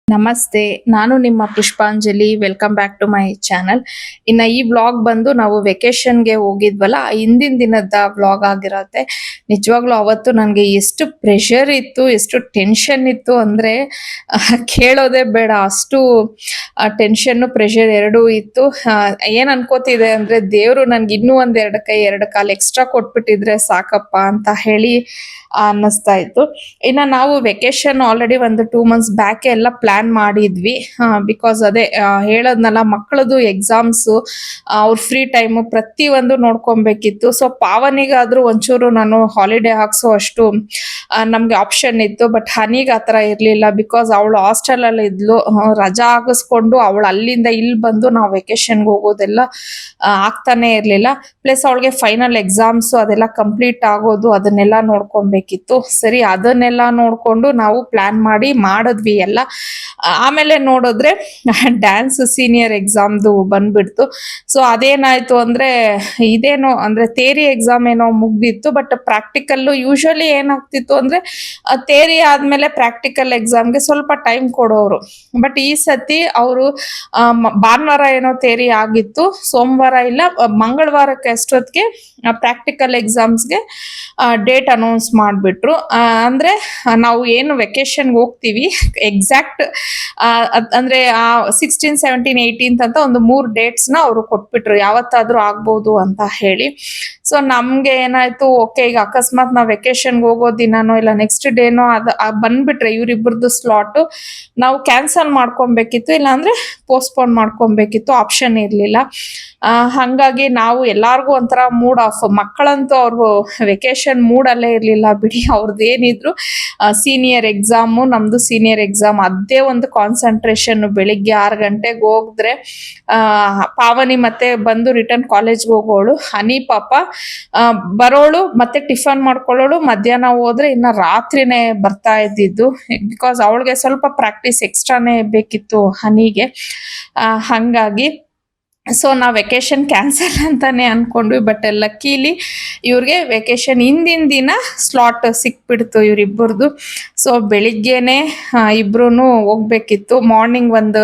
ನಮಸ್ತೆ, ನಾನು ನಿಮ್ಮ Pushpanjali. Welcome back to my channel. ಇನ್ನ ಈ ವ್ಲಾಗ್ ಬಂದು ನಾವು ವೆಕೇಶನ್ಗೆ ಹೋಗಿದ್ವಲ್ಲ, ಹಿಂದಿನ ದಿನದ ವ್ಲಾಗ್ ಆಗಿರತ್ತೆ. ನಿಜವಾಗ್ಲೂ ಅವತ್ತು ನನಗೆ ಎಷ್ಟು ಪ್ರೆಷರ್ ಇತ್ತು, ಎಷ್ಟು ಟೆನ್ಷನ್ ಇತ್ತು ಅಂದ್ರೆ ಕೇಳೋದೇ ಬೇಡ. ಅಷ್ಟು ಟೆನ್ಷನ್ ಪ್ರೆಷರ್ ಎರಡೂ ಇತ್ತು. ಏನ್ ಅನ್ಕೋತಿದೆ ಅಂದ್ರೆ, ದೇವ್ರು ನನ್ಗೆ ಇನ್ನೂ ಒಂದ್ ಎರಡು ಕೈ ಎರಡು ಕಾಲು ಎಕ್ಸ್ಟ್ರಾ ಕೊಟ್ಬಿಟ್ಟಿದ್ರೆ ಸಾಕಪ್ಪ ಅಂತ ಹೇಳಿ ಅನ್ನಿಸ್ತಾ ಇತ್ತು. ಇನ್ನ ನಾವು ವೆಕೇಶನ್ ಆಲ್ರೆಡಿ ಒಂದು 2 months ಬ್ಯಾಕ್ ಎಲ್ಲ ಪ್ಲಾನ್ ಮಾಡಿದ್ವಿ. ಬಿಕಾಸ್ ಅದೇ ಹೇಳದ್ನಲ್ಲ, ಮಕ್ಕಳದು ಎಕ್ಸಾಮ್ಸ್, ಅವ್ರ ಫ್ರೀ ಟೈಮು ಪ್ರತಿಯೊಂದು ನೋಡ್ಕೊಬೇಕಿತ್ತು. ಸೊ ಪಾವನಿಗಾದ್ರೂ ಒಂಚೂರು ನಾನು ಹಾಲಿಡೇ ಹಾಕ್ಸೋ ಅಷ್ಟು ನಮ್ಗೆ ಆಪ್ಷನ್ ಇತ್ತು. ಬಟ್ ಹನಿಗೆ ಆತರ ಇರ್ಲಿಲ್ಲ. ಬಿಕಾಸ್ ಅವಳು ಹಾಸ್ಟೆಲ್ ಅಲ್ಲಿ ಇದ್ಲು. ರಜಾ ಆಗಿಸ್ಕೊಂಡು ಅವಳು ಅಲ್ಲಿಂದ ಇಲ್ಲಿ ಬಂದು ನಾವು ವೆಕೇಶನ್ಗೆ ಹೋಗೋದೆಲ್ಲ ಆಗ್ತಾನೆ ಇರ್ಲಿಲ್ಲ. ಪ್ಲಸ್ ಅವಳಿಗೆ ಫೈನಲ್ ಎಕ್ಸಾಮ್ಸ್ ಅದೆಲ್ಲ ಕಂಪ್ಲೀಟ್ ಆಗೋದು, ಅದನ್ನೆಲ್ಲ ನೋಡ್ಕೊಬೇಕಿತ್ತು. ಸರಿ, ಅದನ್ನೆಲ್ಲ ನೋಡ್ಕೊಂಡು ನಾವು ಪ್ಲಾನ್ ಮಾಡಿದ್ವಿ ಎಲ್ಲ. ಆಮೇಲೆ ನೋಡಿದ್ರೆ ಡ್ಯಾನ್ಸ್ ಸೀನಿಯರ್ ಎಕ್ಸಾಮ್ದು ಬಂದ್ಬಿಡ್ತು. ಸೊ ಅದೇನಾಯ್ತು ಅಂದ್ರೆ, ಇದೇನೋ ಅಂದ್ರೆ ಥೇರಿ ಎಕ್ಸಾಮ್ ಏನೋ ಮುಗ್ದಿತ್ತು. ಬಟ್ ಪ್ರಾಕ್ಟಿಕಲ್ ಯೂಶಲಿ ಏನಾಗ್ತಿತ್ತು ಅಂದ್ರೆ, ಥೇರಿ ಆದ್ಮೇಲೆ ಪ್ರಾಕ್ಟಿಕಲ್ ಎಕ್ಸಾಮ್ಗೆ ಸ್ವಲ್ಪ ಟೈಮ್ ಕೊಡೋರು. ಬಟ್ ಈ ಸತಿ ಅವರು ಭಾನುವಾರ ಏನೋ ಥೇರಿ ಆಗಿತ್ತು, ಸೋಮವಾರ ಇಲ್ಲ ಮಂಗಳವಾರಕ್ಕೆ ಅಷ್ಟೊತ್ತಿಗೆ ಪ್ರಾಕ್ಟಿಕಲ್ ಎಕ್ಸಾಮ್ಸ್ಗೆ ಡೇಟ್ ಅನೌನ್ಸ್ ಮಾಡಿಬಿಟ್ರು. ಅಂದ್ರೆ ನಾವು ಏನು ವೆಕೇಶನ್ಗೆ ಹೋಗ್ತೀವಿ ಎಕ್ಸಾಕ್ಟ್ ಅಂದ್ರೆ 16, 17, 18 ಅಂತ ಒಂದು 3 ಡೇಟ್ಸ್ನ ಅವರು ಕೊಟ್ಬಿಟ್ರು, ಯಾವತ್ತಾದ್ರೂ ಆಗ್ಬೋದು ಅಂತ ಹೇಳಿ. ಸೊ ನಮ್ಗೆ ಏನಾಯ್ತು, ಓಕೆ ಈಗ ಅಕಸ್ಮಾತ್ ನಾವು ವೆಕೇಶನ್ಗೆ ಹೋಗೋ ದಿನಾನೋ ಇಲ್ಲ ನೆಕ್ಸ್ಟ್ ಡೇನೋ ಬಂದ್ಬಿಟ್ರೆ ಇವರಿಬ್ಬರದು ಸ್ಲಾಟ್ ನಾವು ಕ್ಯಾನ್ಸಲ್ ಮಾಡ್ಕೊಬೇಕಿತ್ತು, ಇಲ್ಲಾಂದ್ರೆ ಪೋಸ್ಟ್ಪೋನ್ ಮಾಡ್ಕೊಬೇಕಿತ್ತು, ಆಪ್ಷನ್ ಇರ್ಲಿಲ್ಲ. ಹಂಗಾಗಿ ನಾವು ಎಲ್ಲಾರ್ಗು ಒಂಥರ ಮೂಡ್ ಆಫ್. ಮಕ್ಕಳಂತೂ ಅವ್ರು ವೆಕೇಶನ್ ಮೂಡ್ ಅಲ್ಲೇ ಇರ್ಲಿಲ್ಲ ಬಿಡಿ. ಅವ್ರದ್ದು ಏನಿದ್ರು ಸೀನಿಯರ್ ಎಕ್ಸಾಮು, ನಮ್ದು ಸೀನಿಯರ್ ಎಕ್ಸಾಮ್, ಅದೇ ಒಂದು ಕಾನ್ಸಂಟ್ರೇಷನ್. ಬೆಳಿಗ್ಗೆ 6 ಗಂಟೆಗೆ ಹೋಗಿದ್ರೆ ಪಾವನಿ ಮತ್ತೆ ಬಂದು ರಿಟರ್ನ್ ಕಾಲೇಜ್ಗೆ ಹೋಗೋಳು. ಹನಿ ಪಾಪ ಬರೋಳು ಮತ್ತೆ ಟಿಫನ್ ಮಾಡ್ಕೊಳ್ಳೋಳು, ಮಧ್ಯಾಹ್ನ ಹೋದ್ರೆ ಇನ್ನ ರಾತ್ರಿನೇ ಬರ್ತಾ ಇದ್ದಿದ್ದು. ಬಿಕಾಸ್ ಅವಳಿಗೆ ಸ್ವಲ್ಪ ಪ್ರಾಕ್ಟೀಸ್ ಎಕ್ಸ್ಟ್ರಾನೇ ಬೇಕಿತ್ತು ಹನಿಗೆ. ಹಂಗಾಗಿ ಸೊ ನಾವು ವೆಕೇಶನ್ ಕ್ಯಾನ್ಸಲ್ ಅಂತಾನೆ ಅನ್ಕೊಂಡ್ವಿ. ಬಟ್ ಲಕ್ಕೀಲಿ ಇವ್ರಿಗೆ ವೆಕೇಶನ್ ಹಿಂದಿನ ದಿನ ಸ್ಲಾಟ್ ಸಿಕ್ಬಿಡ್ತು ಇವರಿಬ್ಬರದು. ಸೊ ಬೆಳಿಗ್ಗೆನೆ ಇಬ್ರು ಹೋಗ್ಬೇಕಿತ್ತು. ಮಾರ್ನಿಂಗ್ ಒಂದು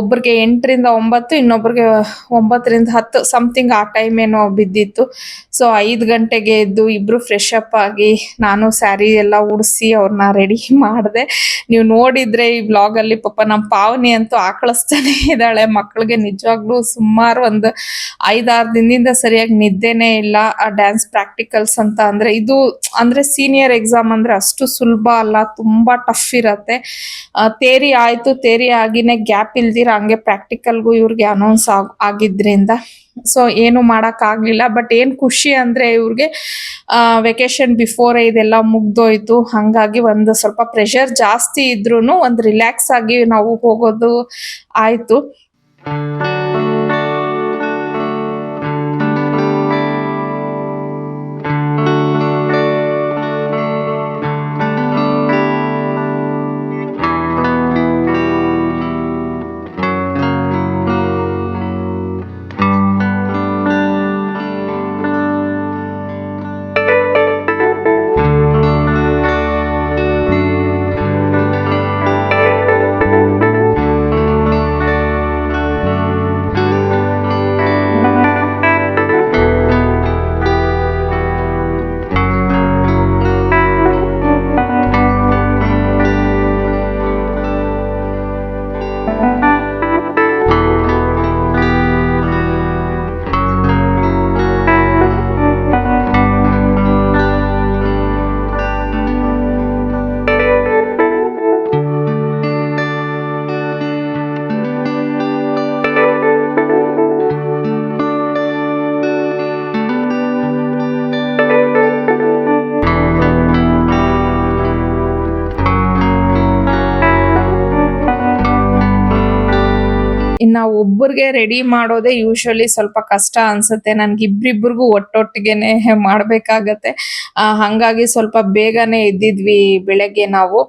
ಒಬ್ರಿಗೆ 8ರಿಂದ 9, ಇನ್ನೊಬ್ರಿಗೆ 9ರಿಂದ 10 ಸಮಥಿಂಗ್ ಆ ಟೈಮ್ ಏನೋ ಬಿದ್ದಿತ್ತು. ಸೊ 5 ಗಂಟೆಗೆ ಎದ್ದು ಇಬ್ರು ಫ್ರೆಶ್ ಅಪ್ ಆಗಿ, ನಾನು ಸ್ಯಾರಿ ಎಲ್ಲ ಉಡಿಸಿ ಅವ್ರನ್ನ ರೆಡಿ ಮಾಡಿದೆ. ನೀವು ನೋಡಿದ್ರೆ ಈ ವ್ಲಾಗ್ ಅಲ್ಲಿ ಪಾಪ ನಮ್ಮ ಪಾವನಿ ಅಂತೂ ಆಕಳಿಸ್ತಾನೆ ಇದ್ದಾಳೆ. ಮಕ್ಕಳಿಗೆ ನಿಜವಾಗ್ಲೂ ಸುಮಾರು ಒಂದು 5-6 ದಿನದಿಂದ ಸರಿಯಾಗಿ ನಿದ್ದೆನೇ ಇಲ್ಲ. ಆ ಡ್ಯಾನ್ಸ್ ಪ್ರಾಕ್ಟಿಕಲ್ಸ್ ಅಂತ ಅಂದ್ರೆ, ಇದು ಅಂದ್ರೆ ಸೀನಿಯರ್ ಎಕ್ಸಾಮ್ ಅಂದ್ರೆ ಅಷ್ಟು ಸುಲಭ ಅಲ್ಲ, ತುಂಬಾ ಟಫ್ ಇರತ್ತೆ. ಥೇರಿ ಆಯ್ತು, ಥೇರಿ ಆಗಿನೇ ಗ್ಯಾಪ್ ಇಲ್ದಿರ ಹಂಗೆ ಪ್ರಾಕ್ಟಿಕಲ್ಗೂ ಇವ್ರಿಗೆ ಅನೌನ್ಸ್ ಆಗಿದ್ರಿಂದ ಸೊ ಏನು ಮಾಡಕ್ ಆಗ್ಲಿಲ್ಲ. ಬಟ್ ಏನ್ ಖುಷಿ ಅಂದ್ರೆ ಇವ್ರಿಗೆ ವೆಕೇಶನ್ ಬಿಫೋರ್ ಇದೆಲ್ಲ ಮುಗ್ದೋಯ್ತು. ಹಂಗಾಗಿ ಒಂದು ಸ್ವಲ್ಪ ಪ್ರೆಷರ್ ಜಾಸ್ತಿ ಇದ್ರೂನು ಒಂದು ರಿಲ್ಯಾಕ್ಸ್ ಆಗಿ ನಾವು ಹೋಗೋದು ಆಯ್ತು. ಇನ್ನ ಒಬ್ಬರಿಗೆ ರೆಡಿ ಮಾಡೋದೇ ಯೂಶಲಿ ಸ್ವಲ್ಪ ಕಷ್ಟ ಅನ್ಸುತ್ತೆ. ನನ್ಗೆ ಇಬ್ರಿಬ್ರಿಗೂ ಒಟ್ಟೊಟ್ಟಿಗೆನೆ ಮಾಡ್ಬೇಕಾಗತ್ತೆ. ಹಂಗಾಗಿ ಸ್ವಲ್ಪ ಬೇಗನೆ ಎದ್ದಿದ್ವಿ ಬೆಳಗ್ಗೆ ನಾವು.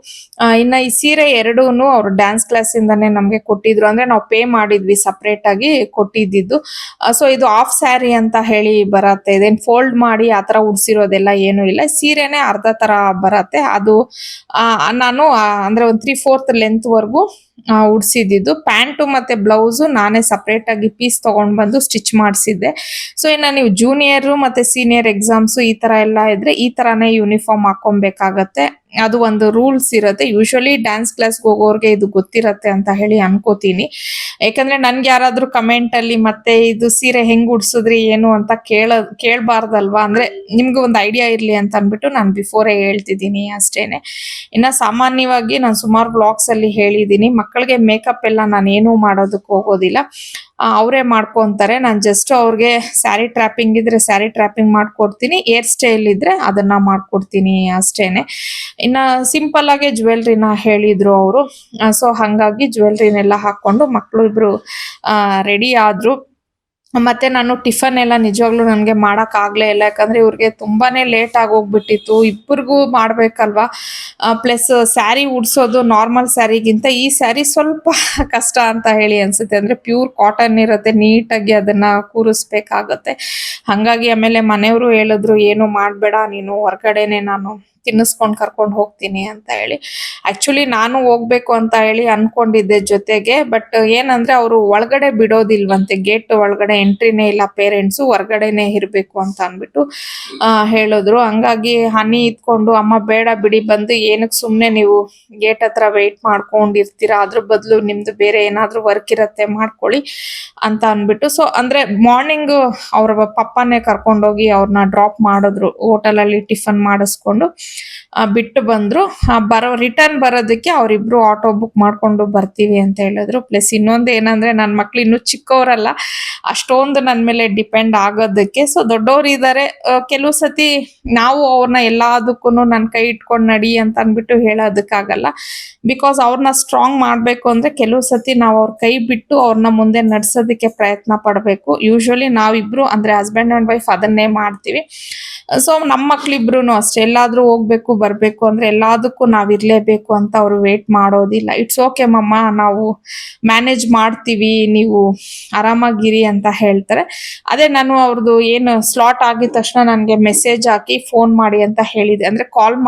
ಇನ್ನ ಈ ಸೀರೆ ಎರಡೂನು ಅವ್ರು ಡ್ಯಾನ್ಸ್ ಕ್ಲಾಸ್ ಇಂದಾನೆ ನಮ್ಗೆ ಕೊಟ್ಟಿದ್ರು. ಅಂದ್ರೆ ನಾವು ಪೇ ಮಾಡಿದ್ವಿ ಸಪ್ರೇಟ್ ಆಗಿ ಕೊಟ್ಟಿದ್ದು. ಸೊ ಇದು ಆಫ್ ಸ್ಯಾರಿ ಅಂತ ಹೇಳಿ ಬರತ್ತೆ. ಇದೇನ್ ಫೋಲ್ಡ್ ಮಾಡಿ ಆತರ ಉಡ್ಸಿರೋದೆಲ್ಲ ಏನು ಇಲ್ಲ. ಸೀರೆನೆ ಅರ್ಧ ತರ ಬರತ್ತೆ. ಅದು ನಾನು ಅಂದ್ರೆ ಒಂದ್ 3/4 ಲೆಂತ್ ವರ್ಗು ಉಡ್ಸಿದ್ದು. ಪ್ಯಾಂಟು ಮತ್ತೆ ಬ್ಲೌಸು ನಾನೇ ಸಪ್ರೇಟ್ ಆಗಿ ಪೀಸ್ ತಗೊಂಡ್ ಬಂದು ಸ್ಟಿಚ್ ಮಾಡಿಸಿದ್ದೆ. ಸೊ ಇನ್ನ ನೀವು ಜೂನಿಯರ್ ಮತ್ತೆ ಸೀನಿಯರ್ ಎಕ್ಸಾಮ್ಸ್ ಈ ತರ ಎಲ್ಲ ಇದ್ರೆ ಈ ತರಾನೇ ಯೂನಿಫಾರ್ಮ್ ಹಾಕೊಬೇಕಾಗತ್ತೆ. ಅದು ಒಂದು ರೂಲ್ಸ್ ಇರುತ್ತೆ. ಯೂಶಲಿ ಡ್ಯಾನ್ಸ್ ಕ್ಲಾಸ್ಗೆ ಹೋಗೋರ್ಗೆ ಇದು ಗೊತ್ತಿರತ್ತೆ ಅಂತ ಹೇಳಿ ಅನ್ಕೋತೀನಿ. ಯಾಕಂದ್ರೆ ನನ್ಗೆ ಯಾರಾದ್ರೂ ಕಮೆಂಟ್ ಅಲ್ಲಿ ಮತ್ತೆ ಇದು ಸೀರೆ ಹೆಂಗ್ ಉಡ್ಸಿದ್ರಿ ಏನು ಅಂತ ಕೇಳ್ಬಾರ್ದಲ್ವಾ. ಅಂದ್ರೆ ನಿಮ್ಗೆ ಒಂದು ಐಡಿಯಾ ಇರ್ಲಿ ಅಂತ ಅನ್ಬಿಟ್ಟು ನಾನು ಬಿಫೋರೇ ಹೇಳ್ತಿದ್ದೀನಿ ಅಷ್ಟೇನೆ. ಇನ್ನ ಸಾಮಾನ್ಯವಾಗಿ ನಾನು ಸುಮಾರು ಬ್ಲಾಗ್ಸ್ ಅಲ್ಲಿ ಹೇಳಿದೀನಿ, ಮಕ್ಕಳಿಗೆ ಮೇಕಪ್ ಎಲ್ಲ ನಾನು ಏನೂ ಮಾಡೋದಕ್ಕೆ ಹೋಗೋದಿಲ್ಲ. ಅವರೇ ಮಾಡ್ಕೊಂತಾರೆ. ನಾನು ಜಸ್ಟ್ ಅವ್ರಿಗೆ ಸ್ಯಾರಿ ಟ್ರ್ಯಾಪಿಂಗ್ ಇದ್ರೆ ಸ್ಯಾರಿ ಟ್ರ್ಯಾಪಿಂಗ್ ಮಾಡ್ಕೊಡ್ತೀನಿ, ಹೇರ್ ಸ್ಟೈಲ್ ಇದ್ರೆ ಅದನ್ನ ಮಾಡ್ಕೊಡ್ತೀನಿ ಅಷ್ಟೇನೆ. ಇನ್ನ ಸಿಂಪಲ್ ಆಗಿ ಜ್ಯುವೆಲ್ರಿನ ಹೇಳಿದ್ರು ಅವರು. ಸೊ ಹಂಗಾಗಿ ಜ್ಯುವೆಲ್ರಿನೆಲ್ಲ ಹಾಕೊಂಡು ಮಕ್ಕಳು ಇಬ್ರು ರೆಡಿ ಆದ್ರು. ಮತ್ತೆ ನಾನು ಟಿಫನ್ ಎಲ್ಲ ನಿಜವಾಗ್ಲೂ ನನಗೆ ಮಾಡಕ್ ಆಗ್ಲೇ ಇಲ್ಲ. ಯಾಕಂದ್ರೆ ಇವ್ರಿಗೆ ತುಂಬಾನೇ ಲೇಟ್ ಆಗೋಗ್ಬಿಟ್ಟಿತ್ತು. ಇಬ್ಬರಿಗೂ ಮಾಡ್ಬೇಕಲ್ವಾ. ಪ್ಲಸ್ ಸ್ಯಾರಿ ಉಡ್ಸೋದು ನಾರ್ಮಲ್ ಸ್ಯಾರಿಗಿಂತ ಈ ಸ್ಯಾರಿ ಸ್ವಲ್ಪ ಕಷ್ಟ ಅಂತ ಹೇಳಿ ಅನ್ಸುತ್ತೆ. ಅಂದ್ರೆ ಪ್ಯೂರ್ ಕಾಟನ್ ಇರುತ್ತೆ, ನೀಟಾಗಿ ಅದನ್ನ ಕೂರಿಸ್ಬೇಕಾಗತ್ತೆ. ಹಂಗಾಗಿ ಆಮೇಲೆ ಮನೆಯವರು ಹೇಳಿದ್ರು ಏನು ಮಾಡ್ಬೇಡ ನೀನು, ಹೊರಗಡೆನೆ ನಾನು ತಿನ್ನಿಸ್ಕೊಂಡ್ ಕರ್ಕೊಂಡು ಹೋಗ್ತೀನಿ ಅಂತ ಹೇಳಿ. ಆಕ್ಚುಲಿ ನಾನು ಹೋಗ್ಬೇಕು ಅಂತ ಹೇಳಿ ಅನ್ಕೊಂಡಿದ್ದೆ ಜೊತೆಗೆ. ಬಟ್ ಏನಂದ್ರೆ ಅವರು ಒಳಗಡೆ ಬಿಡೋದಿಲ್ವಂತೆ, ಗೇಟ್ ಒಳಗಡೆ ಎಂಟ್ರಿನೇ ಇಲ್ಲ, ಪೇರೆಂಟ್ಸ್ ಹೊರಗಡೆನೆ ಇರ್ಬೇಕು ಅಂತ ಅನ್ಬಿಟ್ಟು ಹೇಳಿದ್ರು. ಹಂಗಾಗಿ ಹನಿ ಇತ್ಕೊಂಡು ಅಮ್ಮ ಬೇಡ ಬಿಡಿ, ಬಂದು ಏನಕ್ಕೆ ಸುಮ್ನೆ ನೀವು ಗೇಟ್ ಹತ್ರ ವೆಯ್ಟ್ ಮಾಡ್ಕೊಂಡಿರ್ತೀರಾ, ಅದ್ರ ಬದಲು ನಿಮ್ದು ಬೇರೆ ಏನಾದ್ರೂ ವರ್ಕ್ ಇರತ್ತೆ ಮಾಡ್ಕೊಳ್ಳಿ ಅಂತ ಅನ್ಬಿಟ್ಟು. ಸೊ ಅಂದ್ರೆ ಮಾರ್ನಿಂಗ್ ಅವ್ರ ಪಪ್ಪನೇ ಕರ್ಕೊಂಡೋಗಿ ಅವ್ರನ್ನ ಡ್ರಾಪ್ ಮಾಡಿದ್ರು. ಹೋಟೆಲ್ ಅಲ್ಲಿ ಟಿಫನ್ ಮಾಡಿಸ್ಕೊಂಡು ಬಿಟ್ಟು ಬಂದ್ರು. ರಿಟರ್ನ್ ಬರೋದಕ್ಕೆ ಅವ್ರಿಬ್ರು ಆಟೋ ಬುಕ್ ಮಾಡ್ಕೊಂಡು ಬರ್ತೀವಿ ಅಂತ ಹೇಳಿದ್ರು. ಪ್ಲಸ್ ಇನ್ನೊಂದು ಏನಂದ್ರೆ ನನ್ನ ಮಕ್ಳು ಇನ್ನೂ ಚಿಕ್ಕವರಲ್ಲ, ಅಷ್ಟೊಂದು ನನ್ನ ಮೇಲೆ ಡಿಪೆಂಡ್ ಆಗೋದಕ್ಕೆ. ಸೊ ದೊಡ್ಡವ್ರು ಇದಾರೆ, ಕೆಲವು ಸತಿ ನಾವು ಅವ್ರನ್ನ ಎಲ್ಲದಕ್ಕೂ ನನ್ನ ಕೈ ಇಟ್ಕೊಂಡು ನಡಿ ಅಂತ ಅನ್ಬಿಟ್ಟು ಹೇಳೋದಕ್ಕಾಗಲ್ಲ. ಬಿಕಾಸ್ ಅವ್ರನ್ನ ಸ್ಟ್ರಾಂಗ್ ಮಾಡ್ಬೇಕು ಅಂದ್ರೆ ಕೆಲವು ಸತಿ ನಾವು ಅವ್ರ ಕೈ ಬಿಟ್ಟು ಅವ್ರನ್ನ ಮುಂದೆ ನಡ್ಸೋದಕ್ಕೆ ಪ್ರಯತ್ನ ಪಡ್ಬೇಕು. ಯೂಶಲಿ ನಾವಿಬ್ರು ಅಂದ್ರೆ ಹಸ್ಬೆಂಡ್ ಅಂಡ್ ವೈಫ್ ಅದನ್ನೇ ಮಾಡ್ತೀವಿ. ಸೊ ನಮ್ಮ ಮಕ್ಳಿಬ್ರು ಅಷ್ಟೇ, ಎಲ್ಲಾದ್ರೂ ಹೋಗ್ಬೇಕು ಬರ್ಬೇಕು ಅಂದ್ರೆ ಎಲ್ಲದಕ್ಕೂ ನಾವಿರ್ಲೇಬೇಕು ಅಂತ ಅವ್ರು ವೇಟ್ ಮಾಡೋದಿಲ್ಲ. ಇಟ್ಸ್ ಓಕೆ ಮಮ್ಮ, ನಾವು ಮ್ಯಾನೇಜ್ ಮಾಡ್ತೀವಿ, ನೀವು ಆರಾಮಾಗಿರಿ ಅಂತ ಹೇಳ್ತಾರೆ. ಅದೇ ನಾನು ಅವ್ರದ್ದು ಏನು ಸ್ಲಾಟ್ ಆಗಿದ ತಕ್ಷಣ ನನಗೆ ಮೆಸೇಜ್ ಹಾಕಿ ಫೋನ್ ಮಾಡಿ ಅಂತ ಹೇಳಿದೆ. ಅಂದ್ರೆ ಕಾಲ್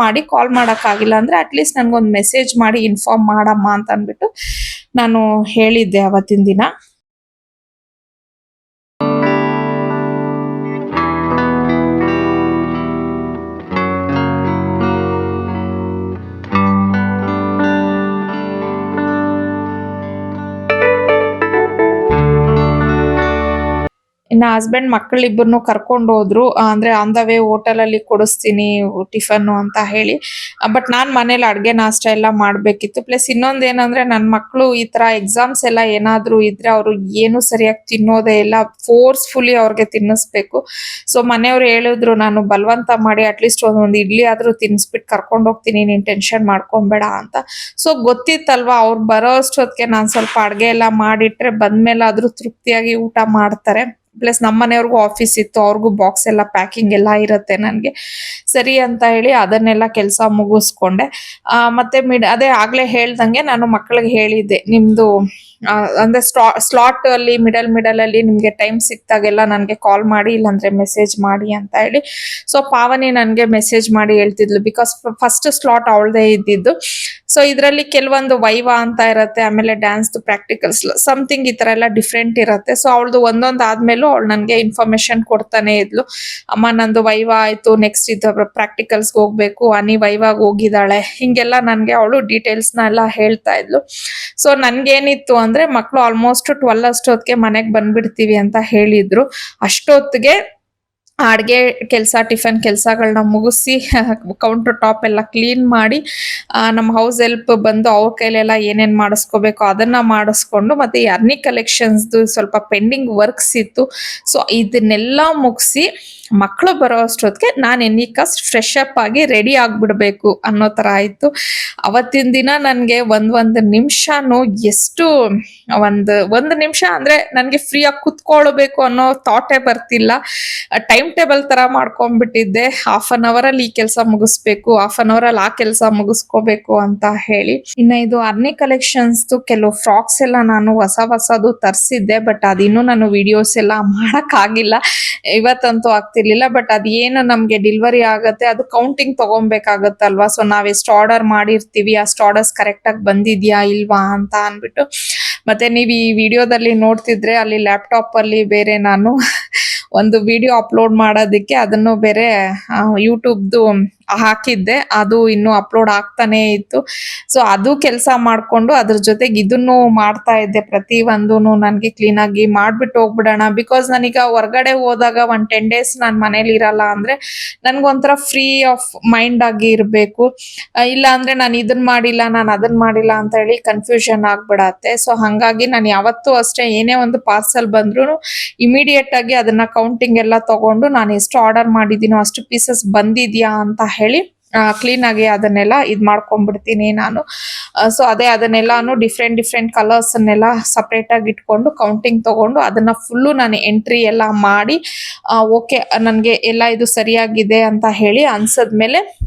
ಮಾಡೋಕ್ಕಾಗಿಲ್ಲ ಅಂದ್ರೆ ಅಟ್ಲೀಸ್ಟ್ ನನ್ಗೊಂದು ಮೆಸೇಜ್ ಮಾಡಿ ಇನ್ಫಾರ್ಮ್ ಮಾಡಮ್ಮ ಅಂತ ಅಂದ್ಬಿಟ್ಟು ನಾನು ಹೇಳಿದ್ದೆ ಅವತ್ತಿನ ದಿನ. ಇನ್ನ ಹಸ್ಬೆಂಡ್ ಮಕ್ಕಳಿಬ್ಬರನ್ನು ಕರ್ಕೊಂಡು ಹೋದ್ರು. ಅಂದ್ರೆ ಆನ್ ದ ವೇ ಹೋಟೆಲ್ ಅಲ್ಲಿ ಕೊಡಿಸ್ತೀನಿ ಟಿಫನ್ ಅಂತ ಹೇಳಿ. ಬಟ್ ನಾನ್ ಮನೇಲಿ ಅಡ್ಗೆ ನಾಷ್ಟ ಎಲ್ಲ ಮಾಡ್ಬೇಕಿತ್ತು. ಪ್ಲಸ್ ಇನ್ನೊಂದ್ ಏನಂದ್ರೆ ನನ್ ಮಕ್ಳು ಈ ತರ ಎಕ್ಸಾಮ್ಸ್ ಎಲ್ಲ ಏನಾದ್ರು ಇದ್ರೆ ಅವರು ಏನು ಸರಿಯಾಗಿ ತಿನ್ನೋದೇ ಇಲ್ಲ, ಫೋರ್ಸ್ಫುಲಿ ಅವ್ರಿಗೆ ತಿನ್ನಿಸ್ಬೇಕು. ಸೊ ಮನೆಯವ್ರು ಹೇಳಿದ್ರು, ನಾನು ಬಲವಂತ ಮಾಡಿ ಅಟ್ಲೀಸ್ಟ್ ಒಂದೊಂದು ಇಡ್ಲಿ ಆದ್ರೂ ತಿನ್ಸ್ಬಿಟ್ಟು ಕರ್ಕೊಂಡು ಹೋಗ್ತೀನಿ, ನೀನ್ ಟೆನ್ಷನ್ ಮಾಡ್ಕೊಂಬೇಡ ಅಂತ. ಸೊ ಗೊತ್ತಿತ್ತಲ್ವಾ ಅವ್ರು ಬರೋ ಅಷ್ಟೊತ್ತಿಗೆ ನಾನ್ ಸ್ವಲ್ಪ ಅಡ್ಗೆ ಎಲ್ಲ ಮಾಡಿಟ್ರೆ ಬಂದ್ಮೇಲೆ ಆದ್ರೂ ತೃಪ್ತಿಯಾಗಿ ಊಟ ಮಾಡ್ತಾರೆ. ಪ್ಲಸ್ ನಮ್ಮ ಮನೆಯವ್ರಿಗೂ ಆಫೀಸ್ ಇತ್ತು, ಅವ್ರಿಗೂ ಬಾಕ್ಸ್ ಎಲ್ಲ ಪ್ಯಾಕಿಂಗ್ ಎಲ್ಲ ಇರುತ್ತೆ ನನ್ಗೆ. ಸರಿ ಅಂತ ಹೇಳಿ ಅದನ್ನೆಲ್ಲ ಕೆಲಸ ಮುಗಿಸ್ಕೊಂಡೆ. ಮತ್ತೆ ಅದೇ ಆಗ್ಲೇ ಹೇಳ್ದಂಗೆ ನಾನು ಮಕ್ಕಳಿಗೆ ಹೇಳಿದ್ದೆ, ನಿಮ್ದು ಅಂದ್ರೆ ಸ್ಲಾಟ್ ಅಲ್ಲಿ ಮಿಡಲ್ ಅಲ್ಲಿ ನಿಮ್ಗೆ ಟೈಮ್ ಸಿಕ್ತಾಗೆಲ್ಲ ನನ್ಗೆ ಕಾಲ್ ಮಾಡಿ, ಇಲ್ಲಾಂದ್ರೆ ಮೆಸೇಜ್ ಮಾಡಿ ಅಂತ ಹೇಳಿ. ಸೊ ಪಾವನಿ ನನ್ಗೆ ಮೆಸೇಜ್ ಮಾಡಿ ಹೇಳ್ತಿದ್ಲು, ಬಿಕಾಸ್ ಫಸ್ಟ್ ಸ್ಲಾಟ್ ಅವಳದೇ ಇದ್ದಿದ್ದು. ಸೊ ಇದ್ರಲ್ಲಿ ಕೆಲವೊಂದು ವೈವಾ ಅಂತ ಇರತ್ತೆ, ಆಮೇಲೆ ಡ್ಯಾನ್ಸ್ ಪ್ರಾಕ್ಟಿಕಲ್ಸ್ ಸಮಥಿಂಗ್ ಈ ತರ ಎಲ್ಲ ಡಿಫ್ರೆಂಟ್ ಇರತ್ತೆ. ಸೊ ಅವಳದು ಒಂದೊಂದು ಆದ್ಮೇಲೂ ಅವಳು ನನ್ಗೆ ಇನ್ಫಾರ್ಮೇಶನ್ ಕೊಡ್ತಾನೆ ಇದ್ಲು. ಅಮ್ಮ ನಂದು ವೈವಾ ಆಯ್ತು, ನೆಕ್ಸ್ಟ್ ಇದು ಪ್ರಾಕ್ಟಿಕಲ್ಸ್ಗೆ ಹೋಗ್ಬೇಕು, ಅನಿ ವೈವಾಗ್ ಹೋಗಿದ್ದಾಳೆ, ಹಿಂಗೆಲ್ಲ ನನ್ಗೆ ಅವಳು ಡೀಟೇಲ್ಸ್ ನ ಎಲ್ಲ ಹೇಳ್ತಾ ಇದ್ಲು. ಸೊ ನನ್ಗೇನಿತ್ತು ಅಂದ್ರೆ ಮಕ್ಳು ಆಲ್ಮೋಸ್ಟ್ 12 ಅಷ್ಟೊತ್ತಿಗೆ ಮನೆಗ್ ಬಂದ್ಬಿಡ್ತೀವಿ ಅಂತ ಹೇಳಿದ್ರು. ಅಷ್ಟೊತ್ತಿಗೆ ಅಡುಗೆ ಕೆಲಸ ಟಿಫನ್ ಕೆಲಸಗಳನ್ನ ಮುಗಿಸಿ ಕೌಂಟರ್ ಟಾಪ್ ಎಲ್ಲ ಕ್ಲೀನ್ ಮಾಡಿ ನಮ್ಮ ಹೌಸ್ ಹೆಲ್ಪ್ ಬಂದು ಅವ್ರ ಕೈಲೆಲ್ಲ ಏನೇನು ಮಾಡಿಸ್ಕೋಬೇಕು ಅದನ್ನು ಮಾಡಿಸ್ಕೊಂಡು ಮತ್ತು ಈ ಅರ್ನಿ ಕಲೆಕ್ಷನ್ಸ್ದು ಸ್ವಲ್ಪ ಪೆಂಡಿಂಗ್ ವರ್ಕ್ಸ್ ಇತ್ತು. ಸೊ ಇದನ್ನೆಲ್ಲ ಮುಗಿಸಿ ಮಕ್ಕಳು ಬರೋ ಅಷ್ಟೊತ್ತಿಗೆ ನಾನು ಎನಿಕಸ್ಟ್ ಫ್ರೆಶ್ ಅಪ್ ಆಗಿ ರೆಡಿ ಆಗಿಬಿಡ್ಬೇಕು ಅನ್ನೋ ಥರ ಆಯಿತು. ಅವತ್ತಿನ ದಿನ ನನಗೆ ಒಂದು ನಿಮಿಷನೂ ಎಷ್ಟು ಒಂದು ನಿಮಿಷ ಅಂದರೆ ನನಗೆ ಫ್ರೀಯಾಗಿ ಕುತ್ಕೊಳ್ಬೇಕು ಅನ್ನೋ ಥಾಟೇ ಬರ್ತಿಲ್ಲ. ಟೈಮ್ ಟೇಬಲ್ ಥರ ಮಾಡ್ಕೊಂಡ್ಬಿಟ್ಟಿದ್ದೆ. ಹಾಫ್ ಅನ್ ಅವರಲ್ಲಿ ಈ ಕೆಲಸ ಮುಗಿಸ್ಬೇಕು, ಹಾಫ್ ಅನ್ ಅವರಲ್ಲಿ ಆ ಕೆಲಸ ಮುಗಿಸ್ಕೋಬೇಕು ಅಂತ ಹೇಳಿ. ಇನ್ನು ಇದು ಅರ್ನಿ ಕಲೆಕ್ಷನ್ಸ್ದು ಕೆಲವು ಫ್ರಾಕ್ಸ್ ಎಲ್ಲ ನಾನು ಹೊಸದು ತರಿಸಿದ್ದೆ. ಬಟ್ ಅದಿನ್ನೂ ನಾನು ವಿಡಿಯೋಸ್ ಎಲ್ಲ ಮಾಡೋಕ್ಕಾಗಿಲ್ಲ, ಇವತ್ತಂತೂ ಆಗ್ತಿರ್ಲಿಲ್ಲ. ಬಟ್ ಅದೇನು ನಮಗೆ ಡೆಲಿವರಿ ಆಗುತ್ತೆ ಅದು ಕೌಂಟಿಂಗ್ ತಗೊಬೇಕಾಗತ್ತಲ್ವಾ. ಸೊ ನಾವೆಷ್ಟು ಆರ್ಡರ್ ಮಾಡಿರ್ತೀವಿ ಅಷ್ಟು ಆರ್ಡರ್ಸ್ ಕರೆಕ್ಟಾಗಿ ಬಂದಿದ್ಯಾ ಇಲ್ವಾ ಅಂತ ಅಂದ್ಬಿಟ್ಟು. ಮತ್ತೆ ನೀವು ಈ ವಿಡಿಯೋದಲ್ಲಿ ನೋಡ್ತಿದ್ರೆ ಅಲ್ಲಿ ಲ್ಯಾಪ್ಟಾಪ್ ಅಲ್ಲಿ ಬೇರೆ ನಾನು ಒಂದು ವಿಡಿಯೋ ಅಪ್ಲೋಡ್ ಮಾಡೋದಕ್ಕೆ ಅದನ್ನು ಬೇರೆ ಯೂಟ್ಯೂಬ್ದು ಹಾಕಿದ್ದೆ, ಅದು ಇನ್ನೂ ಅಪ್ಲೋಡ್ ಆಗ್ತಾನೆ ಇತ್ತು. ಸೊ ಅದು ಕೆಲಸ ಮಾಡಿಕೊಂಡು ಅದ್ರ ಜೊತೆಗೆ ಇದನ್ನು ಮಾಡ್ತಾ ಇದ್ದೆ. ಪ್ರತಿ ಒಂದು ನನಗೆ ಕ್ಲೀನಾಗಿ ಮಾಡಿಬಿಟ್ಟು ಹೋಗ್ಬಿಡೋಣ. ಬಿಕಾಸ್ ನಾನೀಗ ಹೊರಗಡೆ ಹೋದಾಗ 10 days ನಾನು ಮನೇಲಿ ಇರಲ್ಲ ಅಂದರೆ ನನಗೊಂಥರ ಫ್ರೀ ಆಫ್ ಮೈಂಡ್ ಆಗಿ ಇರಬೇಕು. ಇಲ್ಲ ಅಂದರೆ ನಾನು ಇದನ್ನ ಮಾಡಿಲ್ಲ ನಾನು ಅದನ್ನ ಮಾಡಿಲ್ಲ ಅಂತ ಹೇಳಿ ಕನ್ಫ್ಯೂಷನ್ ಆಗಿಬಿಡತ್ತೆ. ಸೊ ಹಾಗಾಗಿ ನಾನು ಯಾವತ್ತೂ ಅಷ್ಟೇ ಏನೇ ಒಂದು ಪಾರ್ಸಲ್ ಬಂದ್ರೂ ಇಮಿಡಿಯೇಟ್ ಆಗಿ ಅದನ್ನ ಕೌಂಟಿಂಗ್ ಎಲ್ಲ ತಗೊಂಡು ನಾನು ಎಷ್ಟು ಆರ್ಡರ್ ಮಾಡಿದ್ದೀನೋ ಅಷ್ಟು ಪೀಸಸ್ ಬಂದಿದ್ಯಾ ಅಂತ ಹೇಳಿ ಕ್ಲೀನ್ ಆಗಿ ಅದನ್ನೆಲ್ಲ ಮಾಡ್ಕೊಂಡ್ಬಿಡ್ತೀನಿ ನಾನು. ಸೊ ಅದನ್ನೆಲ್ಲಾನು ಡಿಫ್ರೆಂಟ್ ಕಲರ್ಸ್ ಅನ್ನೆಲ್ಲ ಸಪ್ರೇಟ್ ಆಗಿ ಇಟ್ಕೊಂಡು ಕೌಂಟಿಂಗ್ ತಗೊಂಡು ಅದನ್ನ ಫುಲ್ಲು ನಾನು ಎಂಟ್ರಿ ಎಲ್ಲ ಮಾಡಿ ಓಕೆ ನನಗೆ ಎಲ್ಲ ಇದು ಸರಿಯಾಗಿದೆ ಅಂತ ಹೇಳಿ ಅನ್ಸದ್ಮೇಲೆ